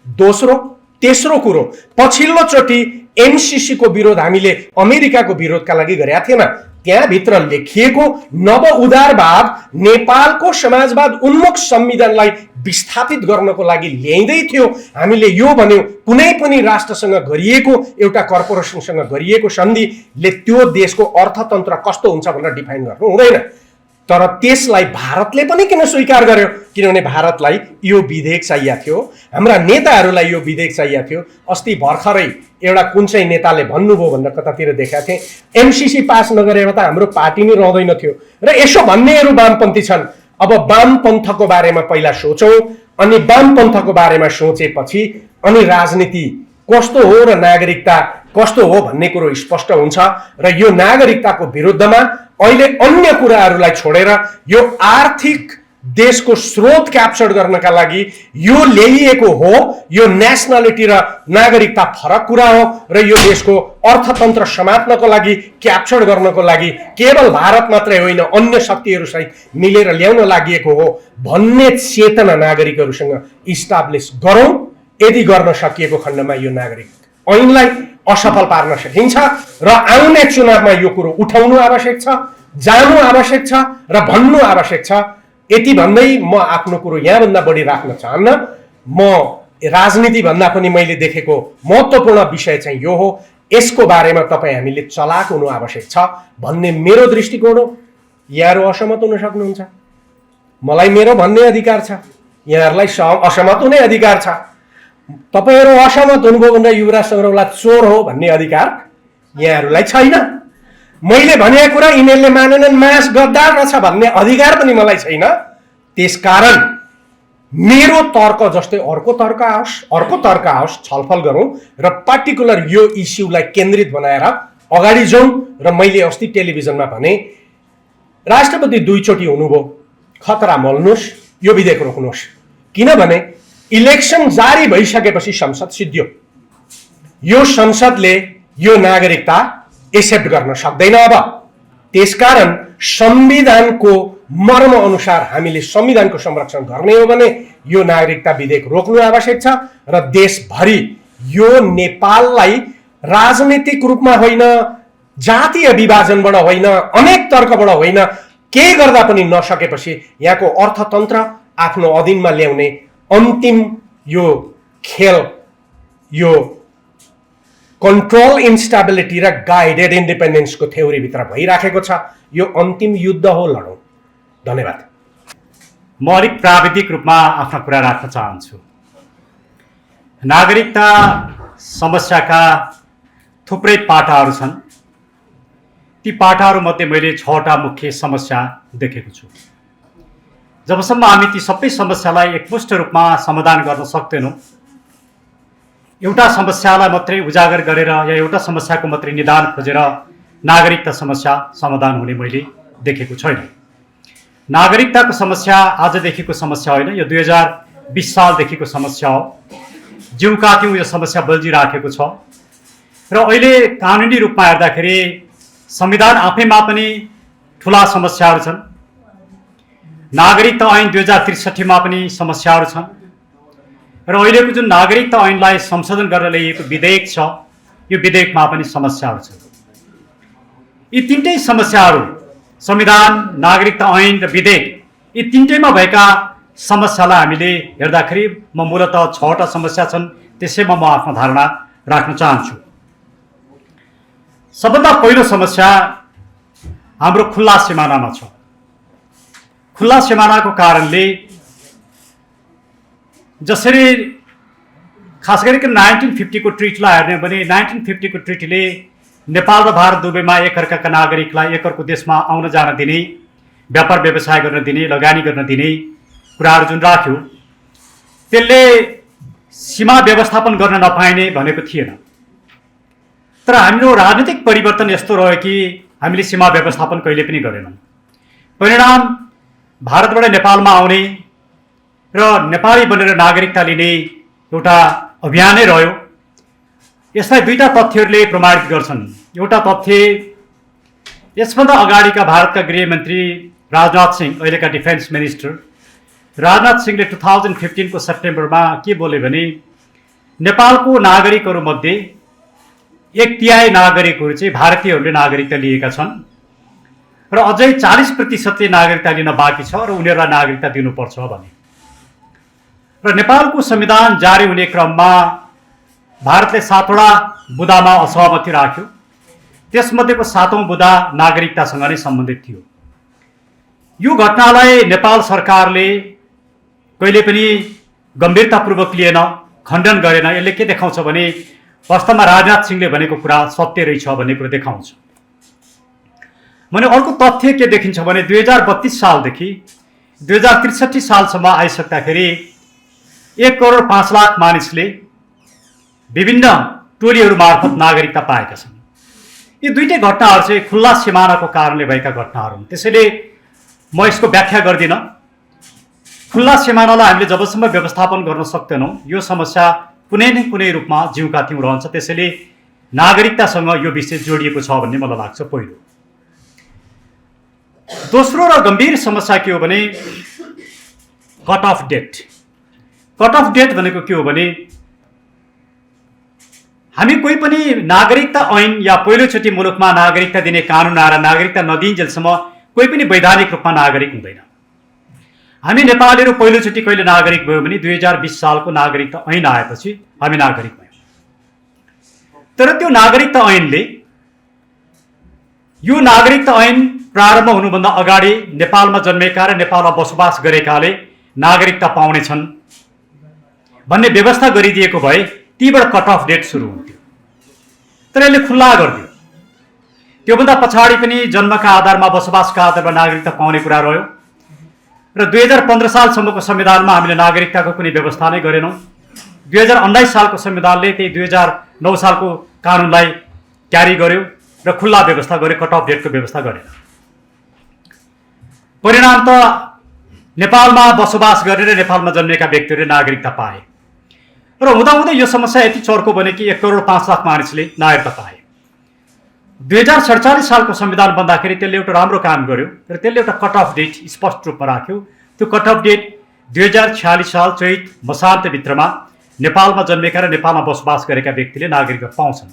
दोस्रो तेस्रो कुरो, पछिल्लो चोटि एमसीसी को विरोध हामीले अमेरिकाको विरोधका लागि गरेका थिएन। त्यहाँभित्र लेखिएको नव उदारवाद नेपालको समाजवाद उन्मुख संविधानलाई विस्थापित गर्नको लागि ल्याइँदै थियो। हामीले यो भन्यौँ कुनै पनि राष्ट्रसँग गरिएको, एउटा कर्पोरेसनसँग गरिएको सन्धिले त्यो देशको अर्थतन्त्र कस्तो हुन्छ भनेर डिफाइन गर्नु हुँदैन। तर त्यसलाई भारतले पनि किन स्वीकार गर्यो? किनभने भारतलाई यो विधेयक चाहिएको थियो, हाम्रा नेताहरूलाई यो विधेयक चाहिएको थियो। अस्ति भर्खरै एउटा कुन चाहिँ नेताले भन्नुभयो भनेर कतातिर देखाएको थिएँ, एमसीसी पास नगरेर त हाम्रो पार्टी नै रहँदैन थियो। र यसो भन्नेहरू वामपन्थी छन्। अब वामपन्थको बारेमा पहिला सोचौँ, अनि वामपन्थको बारेमा सोचेपछि अनि राजनीति कस्तो हो र नागरिकता कस्तो हो भन्ने कुरो स्पष्ट हुन्छ। र यो नागरिकताको विरुद्धमा अहिले अन्य कुराहरूलाई छोडेर यो आर्थिक देशको स्रोत क्याप्चर गर्नका लागि यो ल्याइएको हो। यो नेसनालिटी र नागरिकता फरक कुरा हो र यो देशको अर्थतन्त्र समात्नको लागि, क्याप्चर गर्नको लागि केवल भारत मात्रै होइन अन्य शक्तिहरूसहित मिलेर ल्याउन लागि हो भन्ने चेतना नागरिकहरूसँग इस्टाब्लिस गरौँ। यदि गर्न सकिएको खण्डमा यो नागरिक ऐनलाई असफल पार्न सकिन्छ र आउने चुनावमा यो कुरो उठाउनु आवश्यक छ, जानु आवश्यक छ र भन्नु आवश्यक छ। यति भन्दै म आफ्नो कुरो यहाँभन्दा बढी राख्न चाहन्न। म राजनीति भन्दा पनि मैले देखेको महत्त्वपूर्ण विषय चाहिँ यो हो। यसको बारेमा तपाईँ हामीले चलाक हुनु आवश्यक छ भन्ने मेरो दृष्टिकोण हो। यहाँहरू असहमत हुन सक्नुहुन्छ, मलाई मेरो भन्ने अधिकार छ, यहाँहरूलाई असहमत हुने अधिकार छ। तपाईहरु असहमत हुनुभयो भने युवराज सौरवलाई चोर हो भन्ने अधिकार यहाँहरूलाई छैन। मैले भनेको कुरा यिनीहरूले मानेनन्, मास गद्दार रहेछ भन्ने अधिकार पनि मलाई छैन। त्यसकारण मेरो तर्क जस्तै अर्को तर्क आओस्, छलफल गरौँ र पार्टिकुलर यो इस्युलाई केन्द्रित बनाएर अगाडि जाउँ। र मैले अस्ति टेलिभिजनमा भने राष्ट्रपति दुईचोटि हुनुभयो, खतरा मोल्नुहोस्, यो विधेयक रोक्नुहोस्। किनभने इलेक्सन जारी भइसकेपछि संसद सिद्धियो। यो संसदले यो नागरिकता एक्सेप्ट गर्न सक्दैन। अब त्यसकारण संविधानको मर्म अनुसार हामीले संविधानको संरक्षण गर्ने हो भने यो नागरिकता विधेयक रोक्नु आवश्यक छ र देशभरि यो नेपाललाई राजनीतिक रूपमा होइन, जातीय विभाजनबाट होइन, अनेक तर्कबाट होइन, केही गर्दा पनि नसकेपछि यहाँको अर्थतन्त्र आफ्नो अधीनमा ल्याउने अन्तिम यो खेल, यो कन्ट्रोल इन्स्टेबिलिटी र गाइडेड इन्डिपेन्डेन्सको थ्योरीभित्र भइराखेको छ। यो अन्तिम युद्ध हो, लडौँ। धन्यवाद। म अलिक प्राविधिक रूपमा आफ्ना कुरा राख्न चाहन्छु। नागरिकता समस्याका थुप्रै पाटाहरू छन्। ती पाटाहरूमध्ये मैले 6वटा मुख्य समस्या देखेको छु। जबसम्म हामी ती सबै समस्यालाई एकमुष्ट रूपमा समाधान गर्न सक्दैनौँ, एउटा समस्यालाई मात्रै उजागर गरेर या एउटा समस्याको मात्रै निदान खोजेर नागरिकता समस्या समाधान हुने मैले देखेको छैन। नागरिकताको समस्या आजदेखिको समस्या होइन, यो 2020 सालदेखिको समस्या हो। ज्यूका त्यौँ यो समस्या बल्झिराखेको छ र अहिले कानुनी रूपमा हेर्दाखेरि संविधान आफैमा पनि ठुला समस्याहरू छन्। नागरिकता ऐन 2063 मा पनि समस्याहरू छन् र अहिलेको जुन नागरिकता ऐनलाई संशोधन गर्न ल्याइएको विधेयक छ, यो विधेयकमा पनि समस्याहरू छन्। यी तीनटै समस्याहरू, संविधान, नागरिकता ऐन र विधेयक, यी तीनटैमा भएका समस्यालाई हामीले हेर्दाखेरि म मूलतः 6वटा समस्या छन्, त्यसैमा म आफ्नो धारणा राख्न चाहन्छु। सबभन्दा पहिलो समस्या हाम्रो खुल्ला सिमानामा छ। खुल्ला सिमानाको कारणले जसरी खास गरिकन 1950 को ट्रिटीलाई हेर्ने भने 1950 को ट्रिटीले नेपाल र भारत दुवैमा एकअर्काका नागरिकलाई एकअर्को देशमा आउन जान दिने, व्यापार व्यवसाय गर्न दिने, लगानी गर्न दिने कुराहरू जुन राख्यो, त्यसले सीमा व्यवस्थापन गर्न नपाइने भनेको थिएन। तर हाम्रो राजनीतिक परिवर्तन यस्तो रह्यो कि हामीले सीमा व्यवस्थापन कहिले पनि गरेनौँ। परिणाम भारतबाट नेपालमा आउने र नेपाली बनेर नागरिकता लिने एउटा अभियानै रह्यो। यसलाई दुईटा तथ्यहरूले प्रमाणित गर्छन्। एउटा तथ्य, यसभन्दा अगाडिका भारतका गृहमन्त्री राजनाथ सिंह, अहिलेका डिफेन्स मिनिस्टर राजनाथ सिंहले 2015 को सेप्टेम्बरमा के बोले भने नेपालको नागरिकहरूमध्ये 1/3 नागरिकहरू चाहिँ भारतीयहरूले नागरिकता लिएका छन् र अझै 40% नागरिकता लिन बाँकी छ र उनीहरूलाई नागरिकता दिनुपर्छ भने। र नेपालको संविधान जारी हुने क्रममा भारतले 7वटा बुदामा असहमति राख्यो। त्यसमध्येको 7औं बुदा नागरिकतासँग नै सम्बन्धित थियो। यो घटनालाई नेपाल सरकारले कहिले पनि गम्भीरतापूर्वक लिएन, खण्डन गरेन। यसले के देखाउँछ भने वास्तवमा राजनाथ सिंहले भनेको कुरा सत्य रहेछ भन्ने कुरा देखाउँछ। भने अर्को तथ्य के देखिन्छ भने 2032 सालदेखि 2063 सालसम्म आइसक्दाखेरि 1,05,00,000 मानिसले विभिन्न टोलीहरू मार्फत नागरिकता पाएका छन्। यी दुईटै घटनाहरू चाहिँ खुल्ला सिमानाको कारणले भएका घटनाहरू हुन्। त्यसैले म यसको व्याख्या गर्दिनँ। खुल्ला सिमानालाई हामीले जबसम्म व्यवस्थापन गर्न सक्दैनौँ, यो समस्या कुनै न कुनै रूपमा जिउका त्यौँ रहन्छ। त्यसैले नागरिकतासँग यो विषय जोडिएको छ भन्ने मलाई लाग्छ पहिलो। दोस्रो र गम्भीर समस्या के हो भने cut off date. Cut off date भनेको के हो भने हामी कोही पनि नागरिकता ऐन या पहिलोचोटि मुलुकमा नागरिकता दिने कानुन आएर नागरिकता नदिइन्जेलसम्म कोही पनि वैधानिक रूपमा नागरिक हुँदैन। हामी नेपालीहरू पहिलोचोटि कहिले नागरिक भयो भने 2020 सालको नागरिकता ऐन आएपछि हामी नागरिक भयौँ। तर त्यो नागरिकता ऐनले, यो नागरिकता ऐन प्रारम्भ हुनुभन्दा अगाडि नेपालमा जन्मेका र नेपालमा बसोबास गरेकाले नागरिकता पाउनेछन् भन्ने व्यवस्था गरिदिएको भए तीबाट कट अफ डेट सुरु हुन्थ्यो। तर यसले खुल्ला गरिदियो। त्योभन्दा पछाडि पनि जन्मका आधारमा, बसोबासका आधारमा नागरिकता पाउने कुरा रह्यो र 2015 सालसम्मको संविधानमा हामीले नागरिकताको कुनै व्यवस्था नै गरेनौँ। 2019 सालको संविधानले त्यही 2009 सालको कानुनलाई क्यारी गर्यो र खुल्ला व्यवस्था गर्यो, कट अफ डेटको व्यवस्था गरेन। परिणाम त नेपालमा बसोबास गरेर नेपालमा जन्मेका व्यक्तिहरूले नागरिकता पाए र हुँदाहुँदै यो समस्या यति चर्को बने कि 1,05,00,000 मानिसले नागरिकता पाए। 2047 सालको संविधान बन्दाखेरि त्यसले एउटा राम्रो काम गर्यो र त्यसले एउटा कट अफ डेट स्पष्ट रूपमा राख्यो। त्यो कट अफ डेट 2046 साल चैत मसान्तभित्रमा नेपालमा जन्मेका र नेपालमा बसोबास गरेका व्यक्तिले नागरिकता पाउँछन्।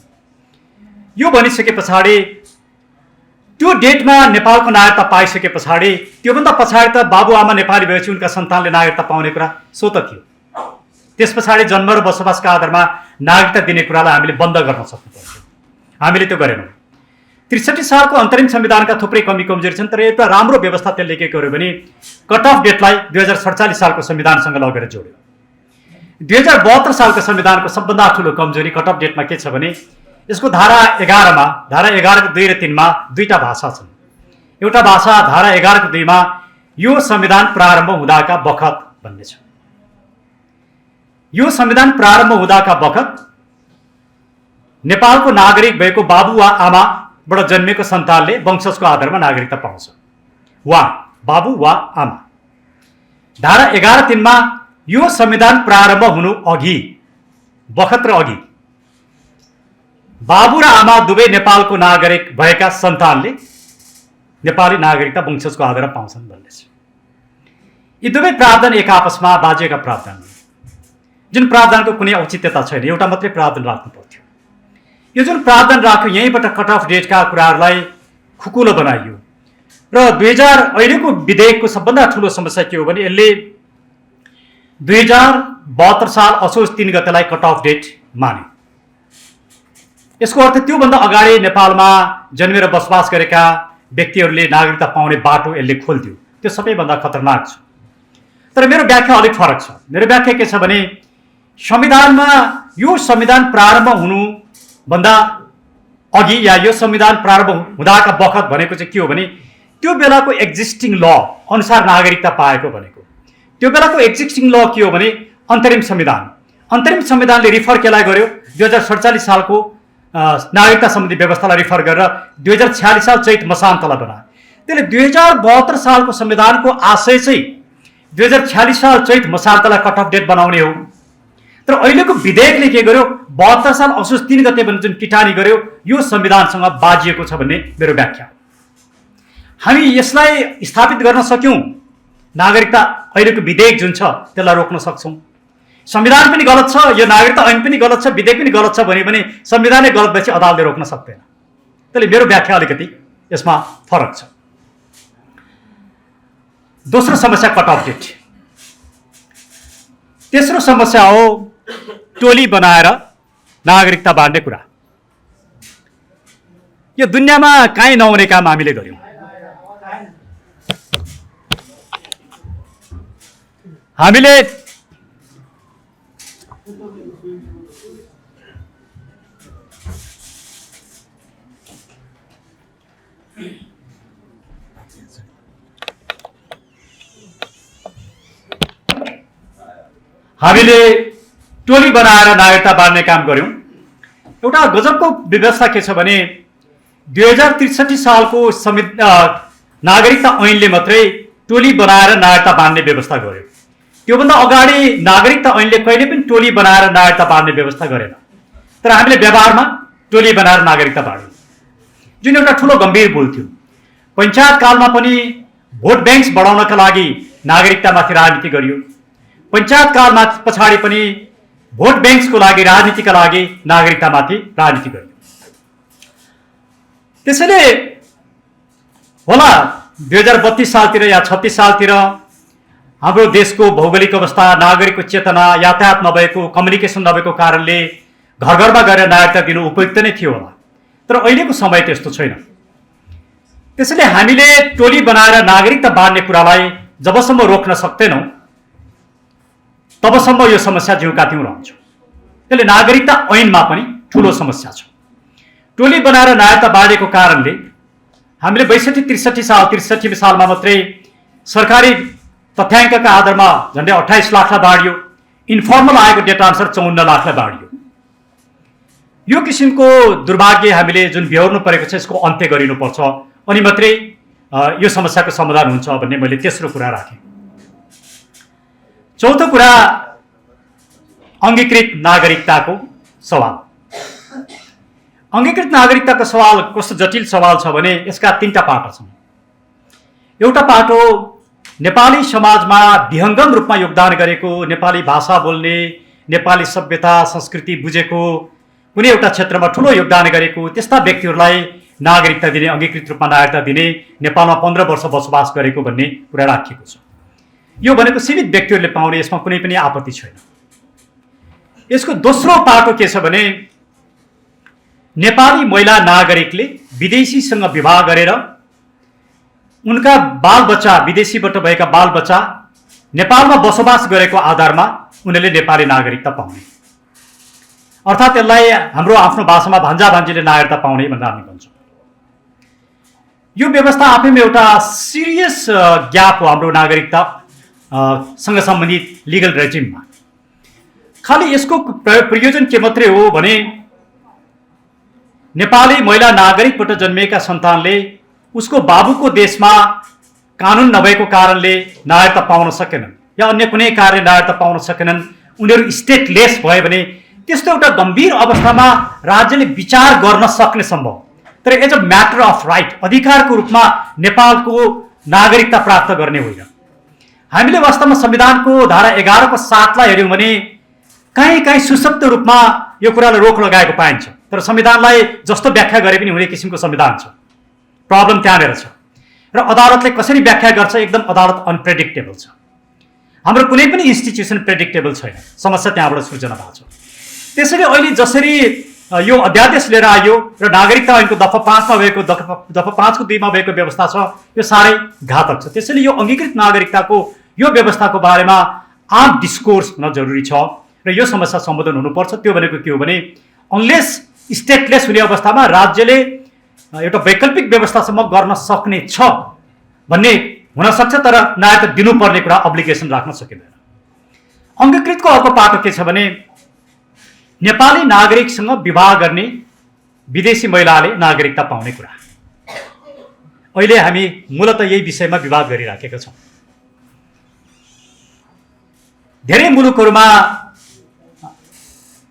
यो भनिसके पछाडि त्यो डेटमा नेपालको नागरिकता पाइसके पछाडि त्योभन्दा पछाडि त बाबुआमा नेपाली भएपछि उनका सन्तानले नागरिकता पाउने कुरा सो त थियो। त्यस पछाडि जन्म र बसोबासका आधारमा नागरिकता दिने कुरालाई हामीले बन्द गर्न सक्नुपर्छ। हामीले त्यो गरेनौँ। 63 सालको अन्तरिम संविधानका थुप्रै कमी कमजोरी छन्, तर एउटा राम्रो व्यवस्था त्यसले के गर्यो भने कट अफ डेटलाई 2047 सालको संविधानसँग लगेर जोड्यो। 2072 सालको संविधानको सबभन्दा ठुलो कमजोरी कट अफ डेटमा के छ भने यसको धारा 11 को 2 र 3 मा दुईटा भाषा छन्। एउटा भाषा धारा 11 को 2 मा यो संविधान प्रारम्भ हुँदाका बखत भन्ने छ। यो संविधान प्रारम्भ हुँदाका बखत नेपालको नागरिक भएको बाबु वा आमाबाट जन्मेको सन्तानले वंशजको आधारमा नागरिकता पाउँछ, वा बाबु वा आमा। धारा 11(3) मा यो संविधान प्रारम्भ हुनु अघि, बखत र अघि बाबु र आमा दुवै नेपालको नागरिक भएका सन्तानले नेपाली नागरिकता वंशजको आधारमा पाउँछन् भन्ने छ। यी दुवै प्रावधान एक आपसमा बाजिएका प्रावधान हुन्, जुन प्रावधानको कुनै औचित्यता छैन। एउटा मात्रै प्रावधान राख्नु पर्थ्यो। यो जुन प्रावधान राख्यो यहीँबाट कट अफ डेटका कुराहरूलाई खुकुलो बनाइयो र 2000 अहिलेको विधेयकको सबभन्दा ठुलो समस्या के हो भने यसले 2072 साल असोज 3 गतेलाई कट अफ डेट मान्यो। यसको अर्थ त्योभन्दा अगाडि नेपालमा जन्मेर बसोबास गरेका व्यक्तिहरूले नागरिकता पाउने बाटो यसले खोलिदियो। त्यो सबैभन्दा खतरनाक छ। तर मेरो व्याख्या अलिक फरक छ। मेरो व्याख्या के छ भने संविधानमा यो संविधान प्रारम्भ हुनुभन्दा अघि या यो संविधान प्रारम्भ हुँदाका बखत भनेको चाहिँ के हो भने त्यो बेलाको एक्जिस्टिङ ल अनुसार नागरिकता पाएको भनेको। त्यो बेलाको एक्जिस्टिङ ल के हो भने अन्तरिम संविधान। अन्तरिम संविधानले रिफर केलाई गर्यो 2047 सालको नागरिकता सम्बन्धी व्यवस्थालाई रिफर गरेर 2046 साल चैत मसान्तलाई बनायो। त्यसले 2072 सालको संविधानको आशय चाहिँ 2046 साल चैत मसान्तलाई कट अफ डेट बनाउने हो। तर अहिलेको विधेयकले के गर्यो 72 साल असोज 3 गते भने जुन टिटानी गर्यो यो संविधानसँग बाजिएको छ भन्ने मेरो व्याख्या। हामी यसलाई स्थापित गर्न सक्यौं, नागरिकता अहिलेको विधेयक जुन छ त्यसलाई रोक्न सक्छौं। संविधान पनि गलत छ, यो नागरिकता ऐन पनि गलत छ, विधेयक पनि गलत छ भने संविधानै गलत भएपछि अदालतले रोक्न सक्दैन। त्यसले मेरो व्याख्या अलिकति यसमा फरक छ। दोस्रो समस्या कट अफ डेट। तेस्रो समस्या हो टोली बनाएर नागरिकता बाँड्ने कुरा। यो दुनियाँमा काहीँ नहुने काम हामीले गर्यौं। हामीले टोली बनाएर नागरिकता बाँड्ने काम गर्यौं। एउटा गजबको व्यवस्था के छ भने 2063 सालको नागरिकता ऐनले मात्रै टोली बनाएर नागरिकता बाँड्ने व्यवस्था गर्यो। त्योभन्दा अगाडि नागरिकता ऐनले कहिले पनि टोली बनाएर नागरिकता बाँड्ने व्यवस्था गरेन। तर हामीले व्यवहारमा टोली बनाएर नागरिकता बाँड्यौं, जुन एउटा ठूलो गम्भीर भूल थियो। पञ्चायत कालमा पनि भोट ब्याङ्क बढाउनका लागि नागरिकतामाथि राजनीति गरियो। पञ्चायत कालमा पछाडि पनि भोट ब्याङ्कको लागि राजनीतिका लागि नागरिकतामाथि राजनीति गरियो। त्यसैले होला 2032 सालतिर या 36 सालतिर हाम्रो देशको भौगोलिक अवस्था, नागरिकको चेतना, यातायात नभएको, कम्युनिकेसन नभएको कारणले घर घरमा गएर नागरिकता दिनु उपयुक्त नै थियो होला। तर अहिलेको समय त्यस्तो छैन। त्यसैले हामीले टोली बनाएर नागरिकता बाँड्ने कुरालाई जबसम्म रोक्न सक्दैनौं तबसम्म यो समस्या जिउँका त्यौं रहन्छ। त्यसले नागरिकता ऐनमा पनि ठूलो समस्या छ। टोली बनाएर नागरिकता बाँडेको कारणले हामीले 63 सालमा मात्रै सरकारी तथ्याङ्कका आधारमा झन्डै 28 लाखलाई बाँडियो। इन्फर्मल आएको डेटा अनुसार 54 लाखलाई बाँडियो। यो किसिमको दुर्भाग्य हामीले जुन बेहोर्नु परेको छ यसको अन्त्य गरिनुपर्छ, अनि मात्रै यो समस्याको समाधान हुन्छ भन्ने मैले तेस्रो कुरा राखेँ। चौथो कुरा अंगीकृत नागरिकताको सवाल। अंगीकृत नागरिकताको सवाल कस्तो जटिल सवाल छ भने यसका 3टा पाटो छन्। एउटा पाटो नेपाली समाजमा विहङ्गम रूपमा योगदान गरेको, नेपाली भाषा बोल्ने, नेपाली सभ्यता संस्कृति बुझेको, कुनै एउटा क्षेत्रमा ठूलो योगदान गरेको त्यस्ता व्यक्तिहरूलाई नागरिकता दिने, अंगीकृत रूपमा नागरिकता दिने, नेपालमा 15 वर्ष बसोबास गरेको भन्ने कुरा राखिएको छ। यो भनेको सीमित व्यक्तिहरूले पाउने, यसमा कुनै पनि आपत्ति छैन। यसको दोस्रो पाटो के छ भने नेपाली महिला नागरिकले विदेशीसँग विवाह गरेर उनका बालबच्चा, विदेशीबाट भएका बालबच्चा नेपालमा बसोबास गरेको आधारमा उनीहरूले नेपाली नागरिकता पाउने, अर्थात् यसलाई हाम्रो आफ्नो भाषामा भान्जा भान्जीले नागरिकता पाउने भनेर हामी भन्छौँ। यो व्यवस्था आफैमा एउटा सिरियस ग्याप हो हाम्रो नागरिकता सँग सम्बन्धित लिगल रेजिममा। खालि यसको प्रयोजन के मात्रै हो भने नेपाली महिला नागरिकबाट जन्मिएका सन्तानले उसको बाबुको देशमा कानुन नभएको कारणले नागरिकता पाउन सकेनन् या अन्य कुनै कारणले नागरिकता पाउन सकेनन्, उनीहरू स्टेटलेस भयो भने त्यस्तो एउटा गम्भीर अवस्थामा राज्यले विचार गर्न सक्ने सम्भव, तर as a matter of right, अधिकारको रूपमा नेपालको नागरिकता प्राप्त गर्ने होइन। हामीले वास्तवमा संविधानको धारा 11 को 7 लाई हेर्यौं भने कहीँ कहीँ सुशब्द रूपमा यो कुरालाई रोक लगाएको पाइन्छ, तर संविधानलाई जस्तो व्याख्या गरे पनि हुने किसिमको संविधान छ। प्रब्लम त्यहाँनिर छ र अदालतले कसरी व्याख्या गर्छ, एकदम अदालत अनप्रेडिक्टेबल छ। हाम्रो कुनै पनि इन्स्टिट्युसन प्रेडिक्टेबल छैन, समस्या त्यहाँबाट सृजना भएको छ। त्यसैले अहिले जसरी यो अध्यादेश लिएर आयो र नागरिकता ऐनको दफा 5 मा भएको दफा 5 को 2 मा भएको व्यवस्था छ, यो साह्रै घातक छ। त्यसैले यो अंगीकृत नागरिकताको यो व्यवस्थाको बारेमा आम डिस्कोर्स हुन जरुरी छ र यो समस्या सम्बोधन हुनुपर्छ। त्यो भनेको के हो भने अनलेस स्टेटलेस हुने अवस्थामा राज्यले एउटा वैकल्पिक व्यवस्थासम्म गर्न सक्ने छ भन्ने हुन सक्छ, तर नागरिकता दिनुपर्ने कुरा अब्लिगेसन राख्न सकिँदैन। अंगीकृतको अर्को पाटो के छ भने नेपाली नागरिकसँग विवाह गर्ने विदेशी महिलाले नागरिकता पाउने कुरा। अहिले हामी मूलतः यही विषयमा विवाद गरिराखेका छौं। धेरै मुलुकहरूमा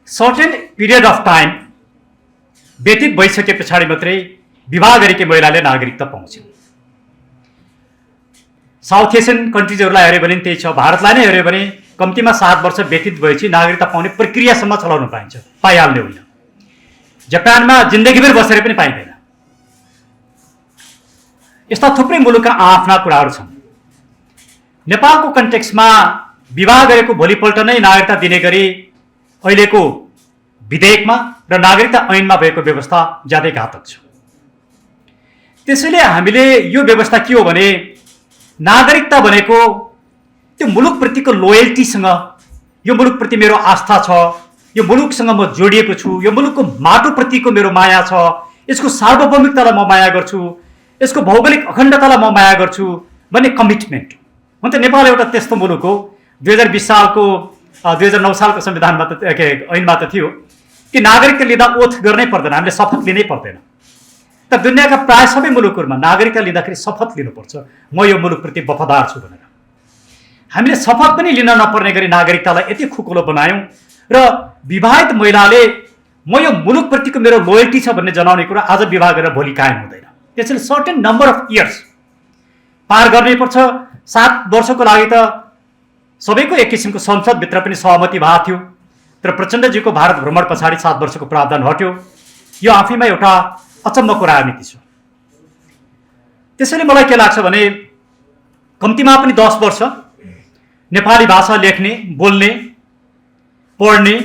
सर्टेन पिरियड अफ टाइम व्यतीत भइसके पछाडि मात्रै विवाह गरेकी महिलाले नागरिकता पाउँछन्। साउथ एसियन कन्ट्रिजहरूलाई हेर्यो भने त्यही छ। भारतलाई नै हेर्यो भने कम्तीमा 7 वर्ष व्यतीत भएपछि नागरिकता पाउने प्रक्रियासम्म चलाउन पाइन्छ, पाइहाल्ने होइन। जापानमा जिन्दगीभर बसेर पनि पाइँदैन। यस्ता थुप्रै मुलुकका आफ्ना कुराहरू छन्। नेपालको कन्टेक्स्टमा विवाह गरेको भोलिपल्ट नै नागरिकता दिने गरी अहिलेको विधेयकमा र नागरिकता ऐनमा भएको व्यवस्था ज्यादै घातक छ। त्यसैले हामीले यो व्यवस्था के हो भने नागरिकता भनेको त्यो मुलुकप्रतिको लोयल्टीसँग, यो मुलुकप्रति मेरो आस्था छ, यो मुलुकसँग म जोडिएको छु, यो मुलुकको माटोप्रतिको मेरो माया छ, यसको सार्वभौमिकतालाई म माया गर्छु, यसको भौगोलिक अखण्डतालाई म माया गर्छु भन्ने कमिटमेन्ट हो। त नेपाल एउटा त्यस्तो मुलुक हो। 2020 सालको 2009 सालको संविधानमा त ऐनमा त थियो कि नागरिकता लिँदा ओथ गर्नै पर्दैन, हामीले शपथ लिनै पर्दैन। तर दुनियाँका प्राय सबै मुलुकहरूमा नागरिकता लिँदाखेरि शपथ लिनुपर्छ, म यो मुलुकप्रति वफादार छु भनेर। हामीले शपथ पनि लिन नपर्ने गरी नागरिकतालाई यति खुकुलो बनायौं र विवाहित महिलाले म यो मुलुकप्रतिको मेरो लोयल्टी छ भन्ने जनाउने कुरा आज विवाह गरेर भोलि कायम हुँदैन। त्यसैले सर्टेन नम्बर अफ इयर्स पार गर्नै पर्छ। 7 वर्षको लागि त सबैको एक किसिमको संसदभित्र पनि सहमति भएको थियो, तर प्रचण्डजीको भारत भ्रमण पछाडि 7 वर्षको प्रावधान हट्यो। यो आफैमा एउटा अचम्मको राजनीति छ। त्यसैले मलाई के लाग्छ भने कम्तीमा पनि 10 वर्ष नेपाली भाषा लेख्ने, बोल्ने, पढ्ने,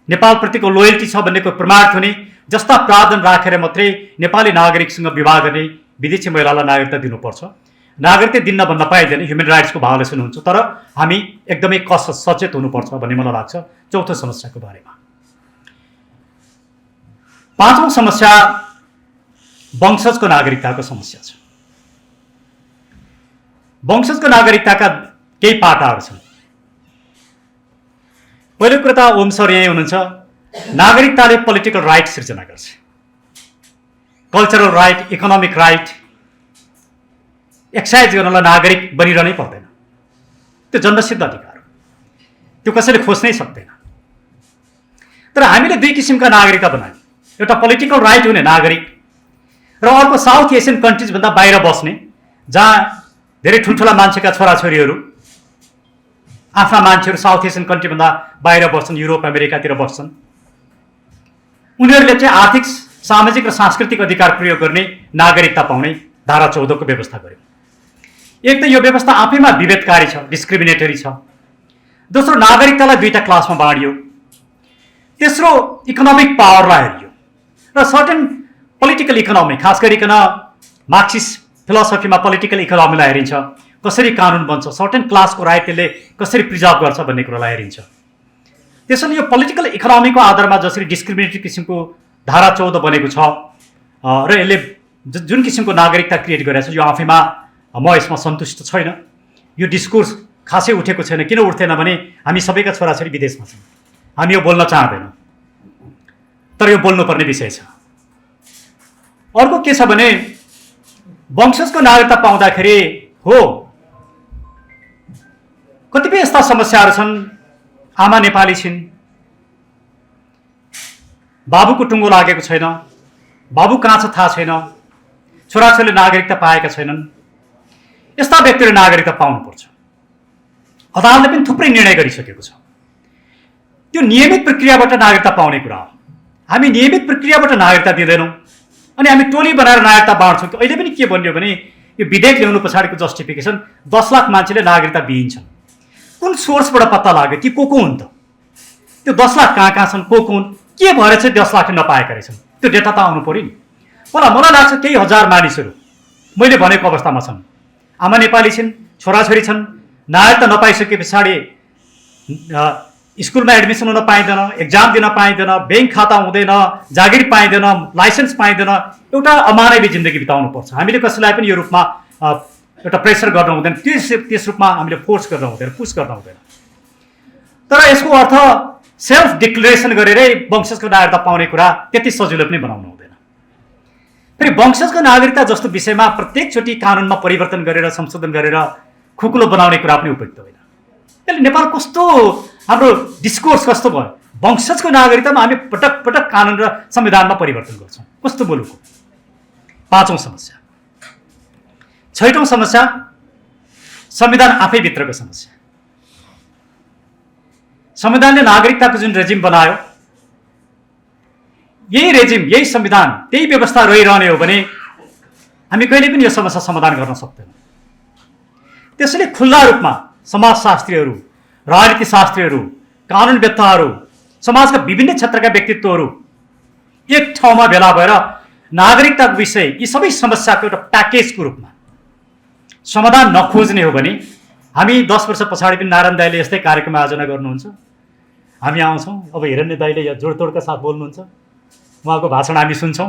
नेपालप्रतिको लोयल्टी छ भन्नेको प्रमाणित हुने जस्ता प्रावधान राखेर मात्रै नेपाली नागरिकसँग विवाह गर्ने विदेशी महिलालाई नागरिकता दिनुपर्छ। नागरिकता दिन भन्न पाइँदैन, ह्युमन राइट्सको भायोलेसन हुन्छ। तर हामी एकदमै सचेत हुनुपर्छ भन्ने मलाई लाग्छ। चौथो समस्याको बारेमा। 5औं समस्या वंशजको नागरिकताको समस्या छ। वंशजको नागरिकताका केही पाटाहरू छन्। पहिलो कुरा त ओम सर यही हुनुहुन्छ। नागरिकताले पोलिटिकल राइट सिर्जना गर्छ, cultural right, economic right. Exercise गर्नलाई नागरिक बनिरहनै पर्दैन, त्यो जन्मसिद्ध अधिकार हो, त्यो कसैले खोज्नै सक्दैन। तर हामीले दुई किसिमका नागरिकता बनायौँ, एउटा पोलिटिकल राइट हुने नागरिक र अर्को साउथ एसियन कन्ट्रिज भन्दा बाहिर बस्ने, जहाँ धेरै ठुल्ठुला मान्छेका छोराछोरीहरू, आफ्ना मान्छेहरू साउथ एसियन कन्ट्री भन्दा बाहिर बस्छन्, युरोप अमेरिकातिर बस्छन्। उनीहरूले चाहिँ आर्थिक, सामाजिक र सांस्कृतिक अधिकार प्रयोग गर्ने, नागरिकता पाउने धारा 14 को व्यवस्था गर्यो। एक त यो व्यवस्था आफैमा विभेदकारी छ, डिस्क्रिमिनेटरी छ। दोस्रो, नागरिकतालाई दुईटा क्लासमा बाँडियो। तेस्रो, इकोनोमिक पावरलाई हेरियो र सर्टेन पोलिटिकल इकोनोमी, खास गरिकन मार्क्सिस्ट फिलोसफीमा पोलिटिकल इकोनोमीलाई हेरिन्छ। कसरी कानुन बन्छ, सर्टेन क्लासको राइट त्यसले कसरी प्रिजर्भ गर्छ भन्ने कुरालाई हेरिन्छ। त्यसैले यो पोलिटिकल इकोनोमीको आधारमा जसरी डिस्क्रिमिनेटरी किसिमको धारा 14 बनेको छ र यसले जुन किसिमको नागरिकता क्रिएट गरेको छ, यो आफैमा म यसमा सन्तुष्ट छैन। यो डिस्कोर्स खासै उठेको छैन। किन उठ्दैन भने हामी सबैका छोराछोरी विदेशमा छन्, हामी यो बोल्न चाहदैनौँ, तर यो बोल्नुपर्ने विषय छ। अर्को के छ भने वंशजको नागरिकता पाउँदाखेरि हो कतिपय यस्ता समस्याहरू छन्। आमा नेपाली छिन्, बाबुको टुङ्गो लागेको छैन, बाबु कहाँ छ थाहा छैन, छोराछोरीले नागरिकता पाएका छैनन्, यस्ता व्यक्तिले नागरिकता पाउनुपर्छ। अदालतले पनि थुप्रै निर्णय गरिसकेको छ। त्यो नियमित प्रक्रियाबाट नागरिकता पाउने कुरा हो। हामी नियमित प्रक्रियाबाट नागरिकता दिँदैनौँ अनि हामी टोली बनाएर नागरिकता बाँड्छौँ कि अहिले पनि के भन्यो भने यो विधेयक ल्याउनु पछाडिको जस्टिफिकेसन 10 लाख मान्छेले नागरिकता दिइन्छन्। कुन सोर्सबाट पत्ता लाग्यो ती को हुन् त? त्यो 10 लाख कहाँ छन्, को हुन्, के भएर चाहिँ 10 लाखले नपाएका रहेछन्? त्यो डेटा त आउनु पर्यो नि। मलाई लाग्छ केही हजार मानिसहरू मैले भनेको अवस्थामा छन्। आमा नेपाली छिन्, छोराछोरी छन्, नागरिकता नपाइसके पछाडि स्कुलमा एडमिसन हुन पाइँदैन, एक्जाम दिन पाइँदैन, ब्याङ्क खाता हुँदैन, जागिर पाइँदैन, लाइसेन्स पाइँदैन, एउटा अमानवीय जिन्दगी बिताउनु पर्छ। हामीले कसैलाई पनि यो रूपमा एउटा प्रेसर गर्न हुँदैन, त्यस रूपमा हामीले फोर्स गर्न हुँदैन, पुस गर्न हुँदैन। तर यसको अर्थ सेल्फ डिक्लेरेसन गरेरै वंशजको नागरिकता पाउने कुरा त्यति सजिलो पनि बनाउनु हुँदैन। फेरि वंशजको नागरिकता जस्तो विषयमा प्रत्येकचोटि कानुनमा परिवर्तन गरेर संशोधन गरेर खुकुलो बनाउने कुरा पनि उपयुक्त होइन। त्यसले नेपाल कस्तो, हाम्रो डिस्कोर्स कस्तो भयो? वंशजको नागरिकतामा हामी पटक पटक कानुन र संविधानमा परिवर्तन गर्छौँ। कस्तो मुलुक हो? 5औं समस्या। 6औं समस्या संविधान आफैभित्रको समस्या। संविधानले नागरिकताको जुन रेजिम बनायो, यही रेजिम, यही संविधान, त्यही व्यवस्था रहिरहने हो भने हामी कहिले पनि यो समस्या समाधान गर्न सक्दैनौँ। त्यसैले खुल्ला रूपमा समाजशास्त्रीहरू, राजनीतिशास्त्रीहरू, कानुनवेत्ताहरू, समाजका विभिन्न क्षेत्रका व्यक्तित्वहरू एक ठाउँमा भेला भएर नागरिकताको विषय, यी सबै समस्याको एउटा प्याकेजको रूपमा समाधान नखोज्ने हो भने हामी 10 वर्ष पछाडि पनि नारायण दाइले यस्तै कार्यक्रम आयोजना गर्नुहुन्छ, हामी आउँछौँ। अब हिरण्य दाइले जोडतोडका साथ बोल्नुहुन्छ, उहाँको भाषण हामी सुन्छौँ।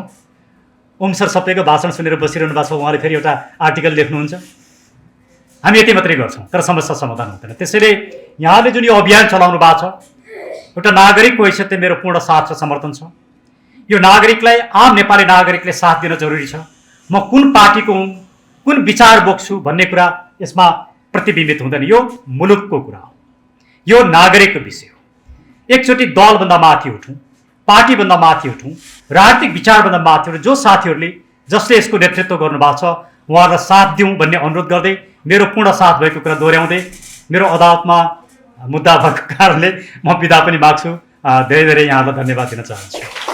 ओम सर सबैको भाषण सुनेर बसिरहनु भएको छ, उहाँले फेरि एउटा आर्टिकल लेख्नुहुन्छ, हामी यति मात्रै गर्छौँ, तर समस्या समाधान हुँदैन। त्यसैले यहाँले जुन यो अभियान चलाउनु भएको छ, एउटा नागरिकको हैसियतले मेरो पूर्ण साथ र समर्थन छ। यो नागरिकलाई, आम नेपाली नागरिकले साथ दिन जरुरी छ। म कुन पार्टीको हुँ, कुन विचार बोक्छु भन्ने कुरा यसमा प्रतिबिम्बित हुँदैन। यो मुलुकको कुरा हो, यो नागरिकको विषय हो। एकचोटि दलभन्दा माथि उठौँ, पार्टीभन्दा माथि उठौँ, राजनीतिक विचारभन्दा माथि उठौँ। जो साथीहरूले, जसले यसको नेतृत्व गर्नुभएको छ, उहाँहरूलाई साथ दिउँ भन्ने अनुरोध गर्दै, मेरो पूर्ण साथ भएको कुरा दोहोऱ्याउँदै, मेरो अदालतमा मुद्दा भएको कारणले म बिदा पनि माग्छु। धेरै धेरै यहाँलाई धन्यवाद दिन चाहन्छु।